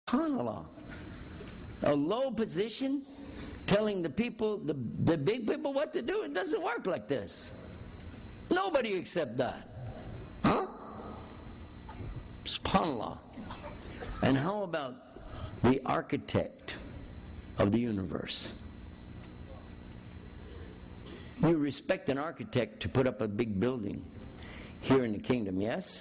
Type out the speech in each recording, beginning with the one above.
SubhanAllah. A low position telling the people, the big people what to do. It doesn't work like this. Nobody accept that. Huh? SubhanAllah. And how about the architect of the universe? You respect an architect to put up a big building here in the kingdom, yes?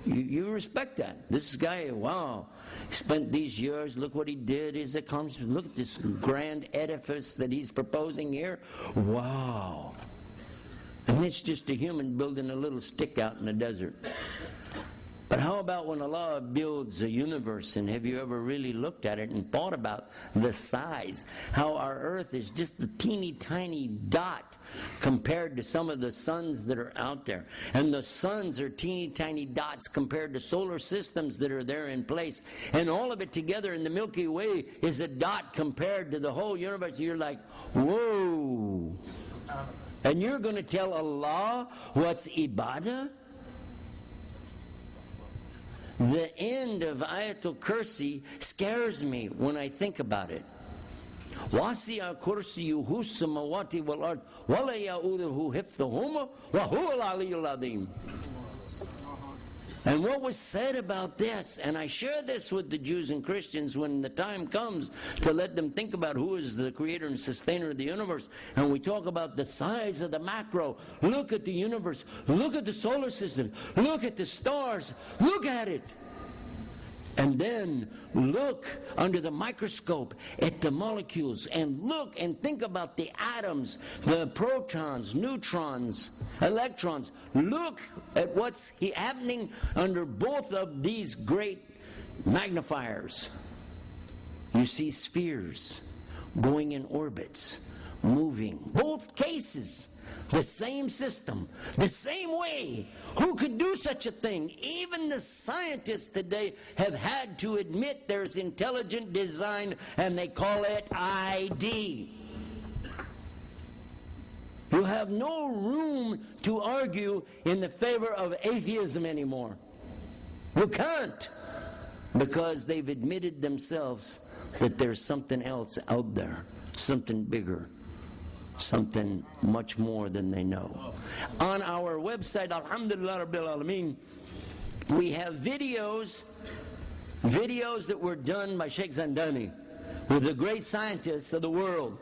You respect that. This guy, wow, spent these years, look what he did, his accomplishments, look at this grand edifice that he's proposing here. Wow. And it's just a human building a little stick out in the desert. But how about when Allah builds a universe, and have you ever really looked at it and thought about the size? How our earth is just a teeny tiny dot compared to some of the suns that are out there. And the suns are teeny tiny dots compared to solar systems that are there in place. And all of it together in the Milky Way is a dot compared to the whole universe. You're like, whoa. And you're going to tell Allah what's ibadah? The end of Ayatul Kursi scares me when I think about it. وَاسِعَ كُرْسِيُّهُ السَّمَاوَاتِ وَالْأَرْضِ وَلَا يَئُودُهُ حِفْظُهُمَا وَهُوَ الْعَلِيُّ الْعَظِيمُ. And what was said about this, and I share this with the Jews and Christians when the time comes to let them think about who is the creator and sustainer of the universe, and we talk about the size of the macro. Look at the universe, look at the solar system, look at the stars, look at it. And then look under the microscope at the molecules, and look and think about the atoms, the protons, neutrons, electrons. Look at what's happening under both of these great magnifiers. You see spheres going in orbits, moving. Both cases, the same system, the same way. Who could do such a thing? Even the scientists today have had to admit there's intelligent design, and they call it ID. You have no room to argue in the favor of atheism anymore. You can't, because they've admitted themselves that there's something else out there, something bigger, something much more than they know. On our website, Alhamdulillah Rabbil Alameen, we have videos that were done by Sheikh Zandani with the great scientists of the world.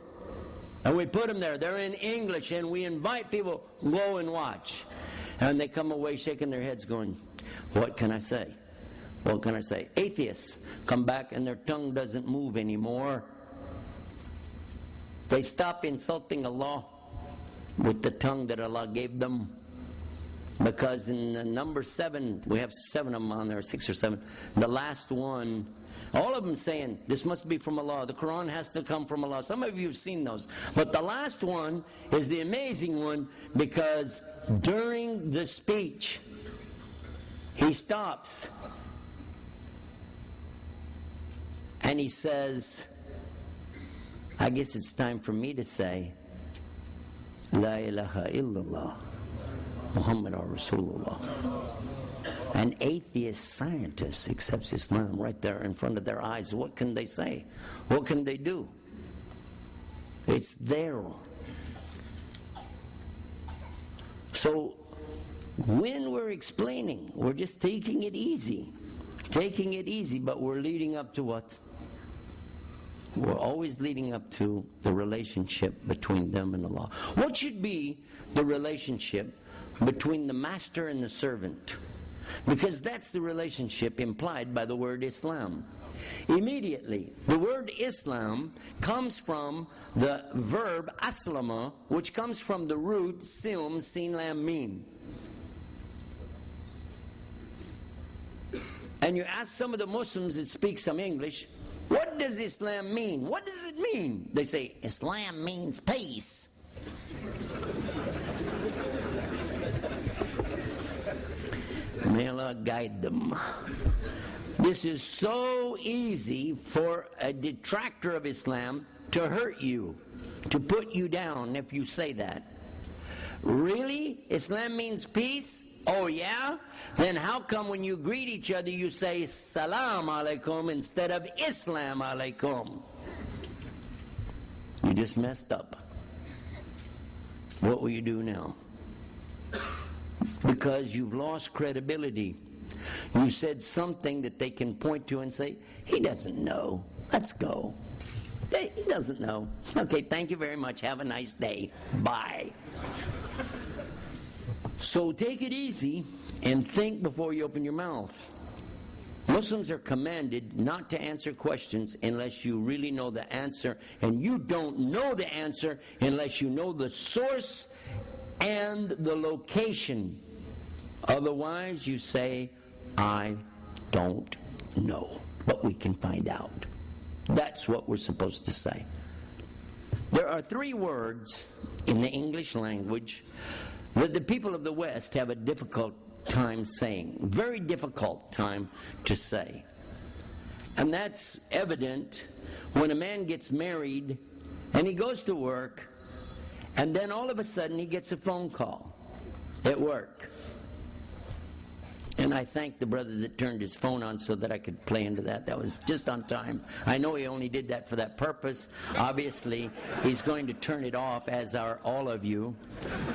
And we put them there. They're in English, and we invite people, go and watch. And they come away shaking their heads going, what can I say? What can I say? Atheists come back and their tongue doesn't move anymore. They stop insulting Allah with the tongue that Allah gave them. Because in number 7, we have 7 of them on there, 6 or 7. The last one, all of them saying, this must be from Allah. The Quran has to come from Allah. Some of you have seen those. But the last one is the amazing one, because during the speech, he stops and he says, I guess it's time for me to say, La ilaha illallah, Muhammadur Rasulullah. An atheist scientist accepts Islam right there in front of their eyes. What can they say? What can they do? It's there. So, when we're explaining, we're just taking it easy, but we're leading up to what? We're always leading up to the relationship between them and Allah. What should be the relationship between the master and the servant? Because that's the relationship implied by the word Islam. Immediately, the word Islam comes from the verb aslama, which comes from the root silm, sin lam mim. And you ask some of the Muslims that speak some English, what does Islam mean? What does it mean? They say, Islam means peace. May Allah guide them. This is so easy for a detractor of Islam to hurt you, to put you down if you say that. Really? Islam means peace? Oh yeah? Then how come when you greet each other you say Salam Alaikum instead of Islam Alaikum? You just messed up. What will you do now? Because you've lost credibility. You said something that they can point to and say, he doesn't know. Let's go. He doesn't know. Okay, thank you very much. Have a nice day. Bye. So take it easy and think before you open your mouth. Muslims are commanded not to answer questions unless you really know the answer, and you don't know the answer unless you know the source and the location. Otherwise, you say, I don't know, but we can find out. That's what we're supposed to say. There are 3 words in the English language that the people of the West have a difficult time saying. Very difficult time to say. And that's evident when a man gets married and he goes to work and then all of a sudden he gets a phone call at work. And I thank the brother that turned his phone on so that I could play into that. That was just on time. I know he only did that for that purpose. Obviously, he's going to turn it off, as are all of you.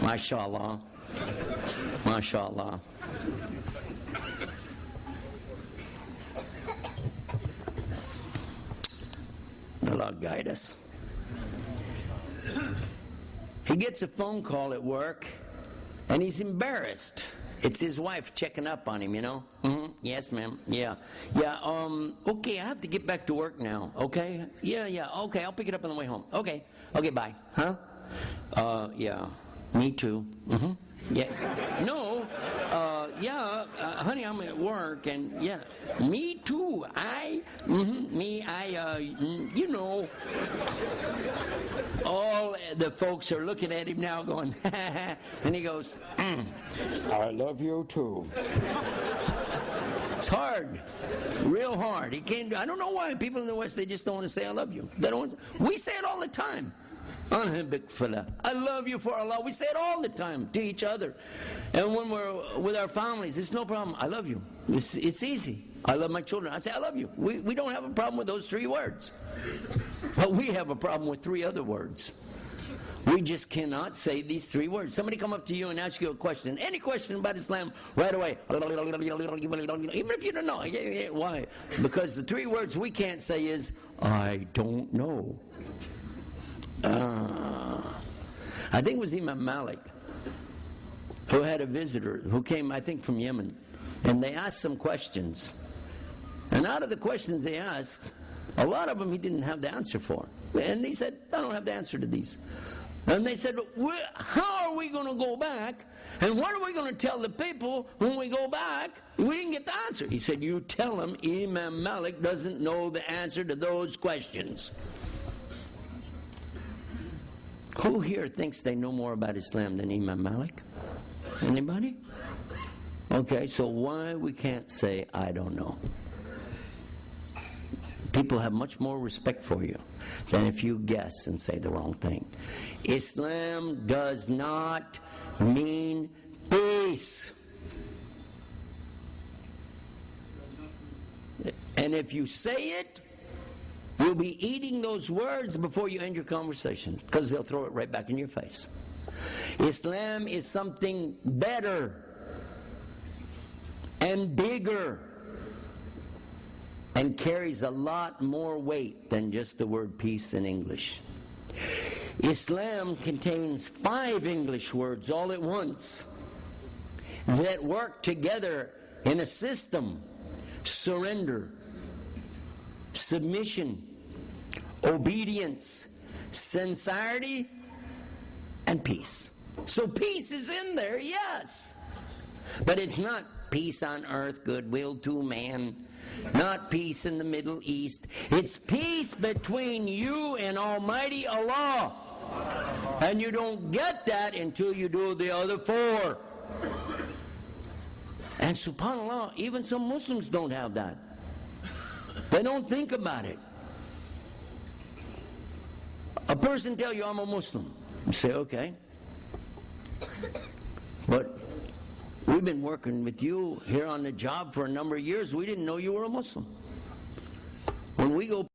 MashaAllah. MashaAllah. Allah guide us. He gets a phone call at work, and he's embarrassed. It's his wife checking up on him, you know. Yes, ma'am. Yeah. Okay, I have to get back to work now. Okay. Yeah. Okay, I'll pick it up on the way home. Okay, bye. Huh? Yeah. Me too. Yeah. No. Honey, I'm at work, and yeah. Me too. You know. All the folks are looking at him now going, and he goes, I love you too. It's hard. Real hard. He can't. I don't know why people in the West, they just don't want to say I love you. They don't. We say it all the time. I love you for Allah. We say it all the time to each other. And when we're with our families, it's no problem. I love you. It's easy. I love my children. I say I love you. We don't have a problem with those 3 words. But we have a problem with 3 other words. We just cannot say these 3 words. Somebody come up to you and ask you a question. Any question about Islam, right away. Even if you don't know. Why? Because the 3 words we can't say is, I don't know. I think it was Imam Malik who had a visitor who came, I think, from Yemen, and they asked some questions, and out of the questions they asked, a lot of them he didn't have the answer for, and he said, I don't have the answer to these. And they said, how are we going to go back, and what are we going to tell the people when we go back? We didn't get the answer. He said, you tell them Imam Malik doesn't know the answer to those questions. Who here thinks they know more about Islam than Imam Malik? Anybody? Okay, so why we can't say, I don't know? People have much more respect for you than if you guess and say the wrong thing. Islam does not mean peace. And if you say it, you'll be eating those words before you end your conversation, because they'll throw it right back in your face. Islam is something better and bigger and carries a lot more weight than just the word peace in English. Islam contains 5 English words all at once that work together in a system: surrender, submission, obedience, sincerity, and peace. So peace is in there, yes. But it's not peace on earth, goodwill to man. Not peace in the Middle East. It's peace between you and Almighty Allah. And you don't get that until you do the other 4. And subhanAllah, even some Muslims don't have that. They don't think about it. A person tell you, I'm a Muslim. You say, okay. But We've been working with you here on the job for a number of years. We didn't know you were a Muslim. When we go